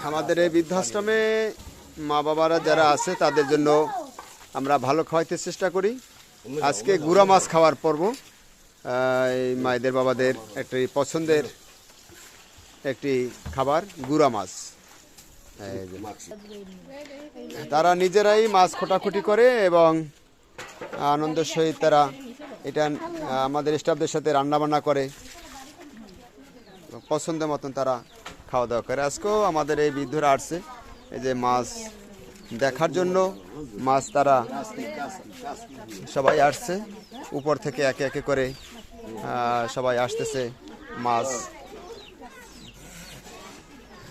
আমাদের এই বৃদ্ধাশ্রমে মা বাবারা যারা আছে তাদের জন্য আমরা ভালো খাওয়াইতে চেষ্টা করি। আজকে গুড়া মাছ খাওয়ার পর্ব। এই মায়েদের বাবাদের একটি পছন্দের একটি খাবার গুড়া মাছ। তারা নিজেরাই মাছ খোটাখুটি করে এবং আনন্দের সহিত তারা এটা আমাদের স্টাফদের সাথে রান্নাবান্না করে, পছন্দ মতন তারা খাওয়া দাওয়া করে। আজকেও আমাদের এই বৃদ্ধরা আসছে এই যে মাছ দেখার জন্য। মাছ তারা সবাই আসছে, উপর থেকে একে একে করে সবাই আসতেছে মাছ।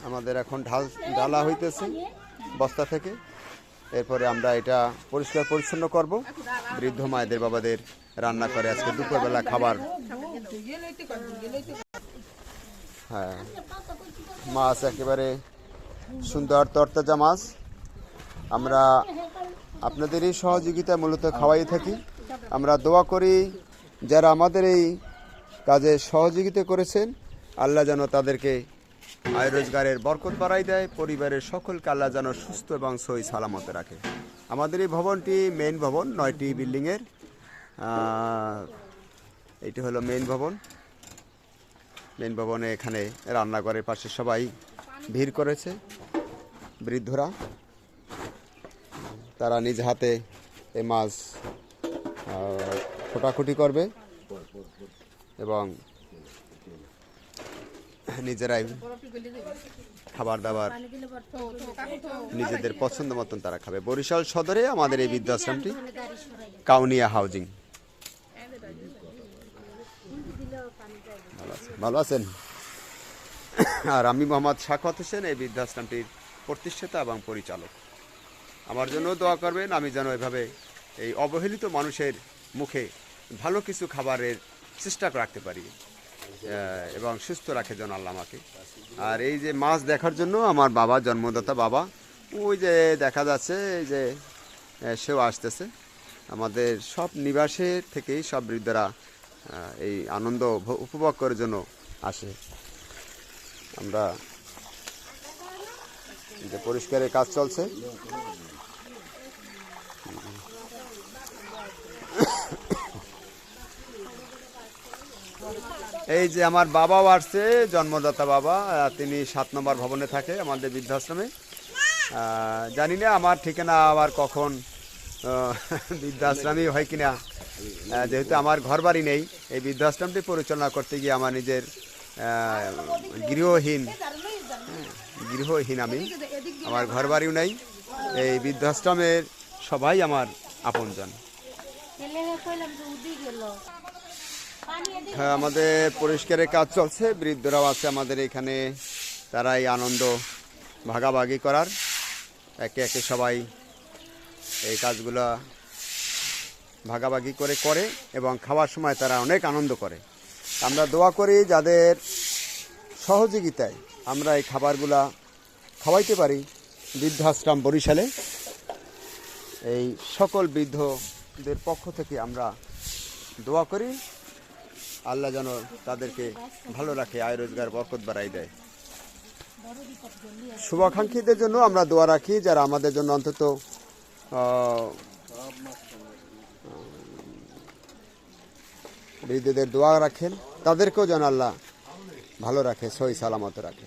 আমাদের এখন ঢালা হইতেছে বস্তা থেকে, এরপরে আমরা এটা পরিষ্কার পরিচ্ছন্ন করব। বৃদ্ধ মায়েদের বাবাদের রান্না করে আজকে দুপুরবেলা খাবার। হ্যাঁ, মাছ একেবারে সুন্দর তরতাজা মাছ। আমরা আপনাদেরই সহযোগিতায় মূলত খাওয়াই থাকি। আমরা দোয়া করি যারা আমাদের এই কাজে সহযোগিতা করেছেন, আল্লাহ যেন তাদেরকে আয় রোজগারের বরকত বাড়াই দেয়, পরিবারের সকলকে আল্লাহ যেন সুস্থ এবং সহি সালামতে রাখে। আমাদের এই ভবনটি মেইন ভবন, 9টি বিল্ডিংয়ের। এটি হলো মেইন ভবন। মেইন ভবনে এখানে রান্নাঘরের পাশে সবাই ভিড় করেছে। বৃদ্ধরা তারা নিজ হাতে এই মাছ খোটাখুটি করবে এবং নিজেরাই খাবার দাবার নিজেদের পছন্দ মতন তারা খাবে। বরিশাল সদরে আমাদের এই বৃদ্ধাশ্রমটি, কাউনিয়া হাউজিং। ভালো আছেন? আর আমি মোহাম্মদ শাকওয়াত হোসেন, এই বৃদ্ধাশ্রমটির প্রতিষ্ঠাতা এবং পরিচালক। আমার জন্য দোয়া করবেন, আমি যেন এভাবে এই অবহেলিত মানুষের মুখে ভালো কিছু খাবারের চেষ্টা রাখতে পারি এবং সুস্থ রাখে যেন আল্লাহ আমাকে। আর এই যে মাছ দেখার জন্য আমার বাবা, জন্মদাতা বাবা, ওই যে দেখা যাচ্ছে এই যে সেও আসতেছে। আমাদের সব নিবাসের থেকেই সব বৃদ্ধরা এই আনন্দ উপভোগ করার জন্য আসে। আমরা যে পরিষ্কারের কাজ চলছে। এই যে আমার বাবাও আসছে, জন্মদাতা বাবা, তিনি 7 নম্বর ভবনে থাকে আমাদের বৃদ্ধাশ্রমে। জানি না আমার ঠিকানা আবার কখন বৃদ্ধাশ্রমই হয় কিনা, যেহেতু আমার ঘর বাড়ি নেই। এই বৃদ্ধাশ্রমটি পরিচালনা করতে গিয়ে আমার নিজের গৃহহীন আমি, আমার ঘর বাড়িও নেই। এই বৃদ্ধাশ্রমের সবাই আমার আপনজন। হ্যাঁ, আমাদের পরিষ্কারের কাজ চলছে। বৃদ্ধরাও আছে আমাদের এখানে, তারা এই আনন্দ ভাগাভাগি করার, একে একে সবাই এই কাজগুলো ভাগাভাগি করে এবং খাওয়ার সময় তারা অনেক আনন্দ করে। আমরা দোয়া করি যাদের সহযোগিতায় আমরা এই খাবারগুলা খাওয়াইতে পারি। বৃদ্ধাশ্রম বরিশালে এই সকল বৃদ্ধদের পক্ষ থেকে আমরা দোয়া করি, আল্লাহ যেন তাদেরকে ভালো রাখে, আয় রোজগার বরকত বাড়াই দেয়। শুভাকাঙ্ক্ষীদের জন্য আমরা দোয়া রাখি, যারা আমাদের জন্য অন্তত বৃদ্ধদের দোয়া রাখেন, তাদেরকেও যেন আল্লাহ ভালো রাখে, সহি সালামত রাখে।